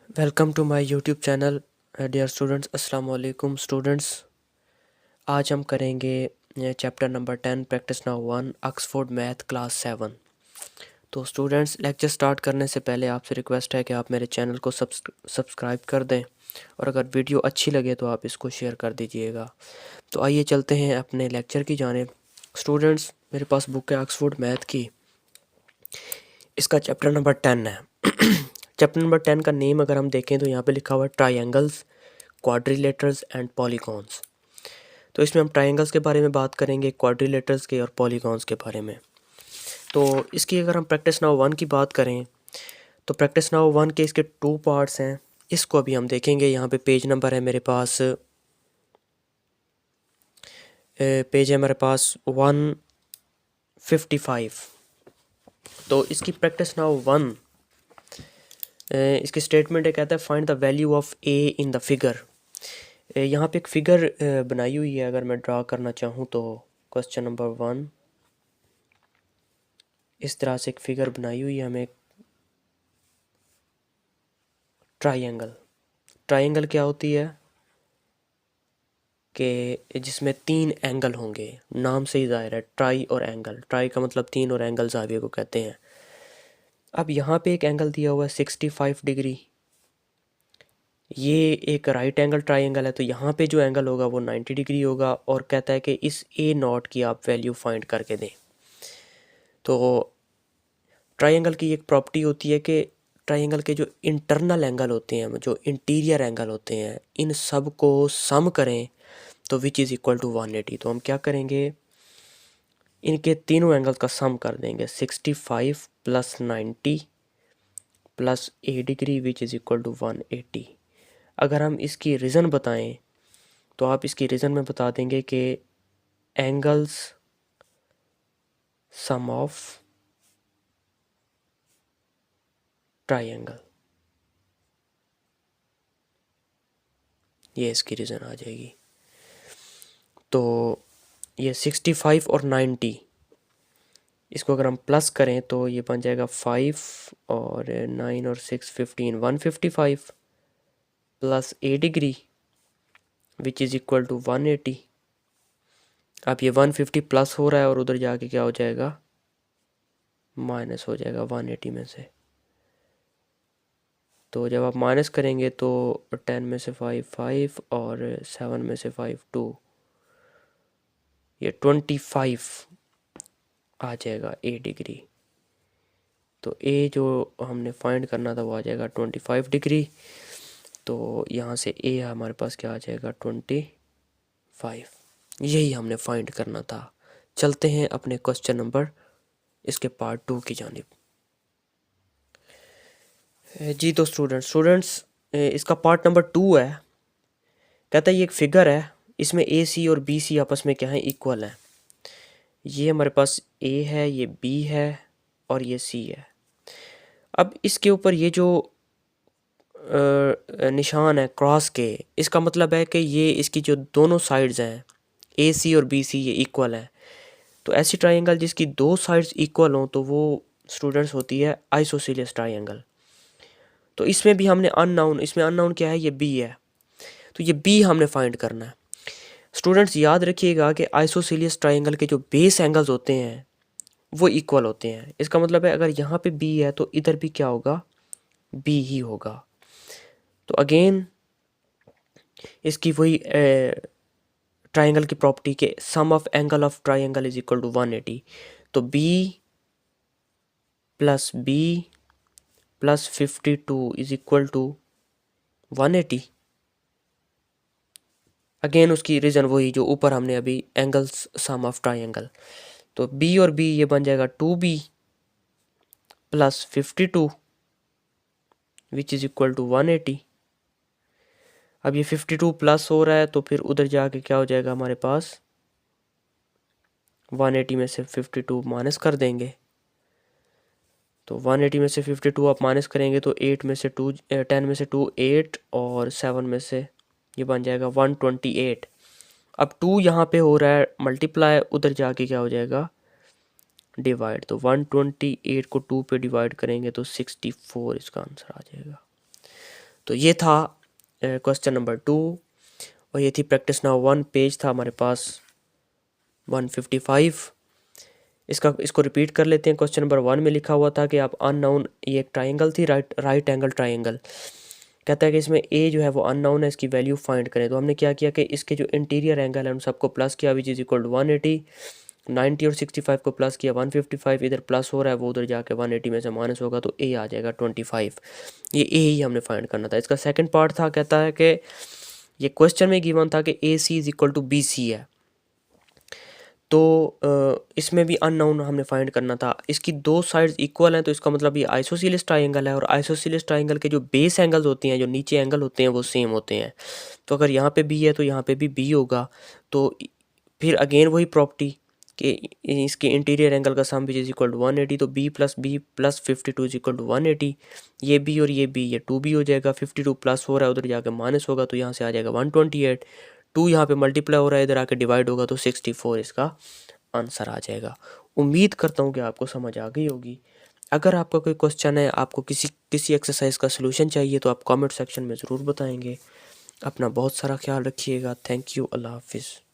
Welcome to my YouTube channel dear students. अस्सलाम वालेकुम students. आज हम करेंगे chapter number 10 practice now 1 Oxford math class 7। तो स्टूडेंट्स, लेक्चर स्टार्ट करने से पहले आपसे रिक्वेस्ट है कि आप मेरे चैनल को सब्सक्राइब कर दें और अगर वीडियो अच्छी लगे तो आप इसको शेयर कर दीजिएगा। तो आइए चलते हैं अपने लेक्चर की जानिब। स्टूडेंट्स, मेरे पास बुक है ऑक्सफोर्ड मैथ की, इसका चैप्टर नंबर 10 है। चैप्टर नंबर 10 का नेम अगर हम देखें तो यहाँ पे लिखा हुआ है ट्रायंगल्स, क्वाड्रिलेटरल्स एंड पॉलीगॉन्स। तो इसमें हम ट्रायंगल्स के बारे में बात करेंगे, क्वाड्रिलेटरल्स के और पॉलीगॉन्स के बारे में। तो इसकी अगर हम प्रैक्टिस नाउ 1 की बात करें तो प्रैक्टिस नाउ 1 के इसके 2 पार्ट्स हैं। इसको अभी हम देखेंगे। यहाँ पे पेज नंबर है मेरे पास, पेज है मेरे पास 155। तो इसकी प्रैक्टिस नाउ 1, इसकी स्टेटमेंट है, कहता है find the value of A in the figure. यहाँ पे एक फिगर बनाई हुई है। अगर मैं ड्रा करना चाहूँ तो क्वेश्चन नंबर 1 इस तरह से एक फिगर बनाई हुई है हमें। ट्रायंगल, ट्रायंगल क्या होती है कि जिसमें 3 एंगल होंगे। नाम से ही जाहिर है, ट्राई और एंगल। ट्राई का मतलब 3 और एंगल जाविये को कहते हैं। अब यहाँ पे एक एंगल दिया हुआ है 65 डिग्री। ये एक राइट एंगल ट्रायंगल है, तो यहाँ पे जो एंगल होगा वो 90 डिग्री होगा और कहता है कि इस ए नॉट की आप वैल्यू फाइंड करके दें। तो ट्रायंगल की एक प्रॉपर्टी होती है कि ट्रायंगल के जो इंटरनल एंगल होते हैं, जो इंटीरियर एंगल होते हैं, इन सब को सम करें तो विच इज़ इक्वल टू 180। तो हम क्या करेंगे, इनके तीनों एंगल का सम कर देंगे। 65 plus 90 plus A degree which is equal to 180। अगर हम इसकी रीज़न बताएं तो आप इसकी रीज़न में बता देंगे कि एंगल्स सम ऑफ ट्रायंगल, ये इसकी रीज़न आ जाएगी। तो ये 65 और 90, इसको अगर हम प्लस करें तो ये बन जाएगा 5 और 9 और 6 15, 155 plus A degree which is equal to 180। अब ये 150 प्लस हो रहा है और उधर जाके क्या हो जाएगा, माइनस हो जाएगा 180 में से। तो जब आप माइनस करेंगे तो 10 में से 5 5 और 7 में से 5 2, ये 25 आ जाएगा ए डिग्री। तो ए जो हमने फाइंड करना था वो आ जाएगा 25 डिग्री। तो यहाँ से ए हमारे पास क्या आ जाएगा, 25। यही हमने फाइंड करना था। चलते हैं अपने क्वेश्चन नंबर, इसके पार्ट 2 की जानिब। जी तो स्टूडेंट्स, इसका पार्ट नंबर 2 है। कहता है ये एक फिगर है, इसमें ए सी और बी सी आपस में क्या है, इक्वल है। ये हमारे पास ए है, ये बी है और ये सी है। अब इसके ऊपर ये जो निशान है क्रॉस के, इसका मतलब है कि ये इसकी जो दोनों साइड्स हैं ए सी और बी सी, ये इक्वल है। तो ऐसी ट्रायंगल जिसकी दो साइड्स इक्वल हों तो वो स्टूडेंट्स होती है आइसोसेलेस ट्रायंगल। तो इसमें भी हमने अननाउन, इसमें अननाउन क्या है, ये बी है। तो ये बी हमने फाइंड करना है। स्टूडेंट्स याद रखिएगा कि आइसोसेलेस ट्रायंगल के जो बेस एंगल्स होते हैं वो इक्वल होते हैं। इसका मतलब है अगर यहाँ पे बी है तो इधर भी क्या होगा, बी ही होगा। तो अगेन इसकी वही ट्रायंगल की प्रॉपर्टी के sum of angle of triangle is equal to 180। तो B plus B plus 52 is equal to 180। Again उसकी रीज़न वही जो ऊपर हमने अभी, एंगल्स सम ऑफ ट्रायंगल। तो बी और बी ये बन जाएगा 2b plus 52 which is equal to 180। अब ये 52 प्लस हो रहा है तो फिर उधर जाके क्या हो जाएगा हमारे पास, 180 में से 52 माइनस कर देंगे। तो 180 में से 52 आप माइनस करेंगे तो 8 में से 2, 10 में से 2 8 और 7 में से ये बन जाएगा 128। अब 2 यहाँ पे हो रहा है मल्टीप्लाई, उधर जाके क्या हो जाएगा, डिवाइड। तो 128 को 2 पे डिवाइड करेंगे तो 64 इसका आंसर आ जाएगा। तो ये था क्वेश्चन नंबर 2 और ये थी प्रैक्टिस नाउ 1। पेज था हमारे पास 155। इसको रिपीट कर लेते हैं। क्वेश्चन नंबर 1 में लिखा हुआ था कि आप अननोन, ये एक ट्राइंगल थी, राइट एंगल ट्राइंगल। कहता है कि इसमें ए जो है वो अननोन है, इसकी वैल्यू फाइंड करें। तो हमने क्या किया कि इसके जो इंटीरियर एंगल है उन सबको प्लस किया, विच इज़ इक्वल टू 180। 90 और 65 को प्लस किया 155, इधर प्लस हो रहा है वो उधर जाके 180 में से माइनस होगा तो ए आ जाएगा 25। ये ए ही हमने फाइंड करना था। इसका सेकंड पार्ट था, कहता है कि ये क्वेश्चन में गिवन था कि A C is equal to B C है, तो इसमें भी अननोन हमने फाइंड करना था। इसकी दो साइड्स इक्वल हैं तो इसका मतलब ये आइसोसीलिस ट्राइंगल है, और आइसोसीलिस ट्राइंगल के जो बेस एंगल्स होते हैं, जो नीचे एंगल होते हैं, वो सेम होते हैं। तो अगर यहाँ पे बी है तो यहाँ पे भी बी होगा। तो फिर अगेन वही प्रॉपर्टी कि इसके इंटीरियर एंगल का sum which is equal to 180, तो B plus 52 is equal to 180। ये बी और ये बी, ये 2b हो जाएगा। 52 प्लस हो रहा है उधर जाके माइनस होगा तो यहाँ से आ जाएगा 128। 2 यहाँ पे मल्टीप्लाई हो रहा है, इधर आके डिवाइड होगा तो 64 इसका आंसर आ जाएगा। उम्मीद करता हूँ कि आपको समझ आ गई होगी। अगर आपका कोई क्वेश्चन है, आपको किसी एक्सरसाइज का सलूशन चाहिए तो आप कमेंट सेक्शन में ज़रूर बताएंगे। अपना बहुत सारा ख्याल रखिएगा। Thank you. अल्लाह हाफिज़।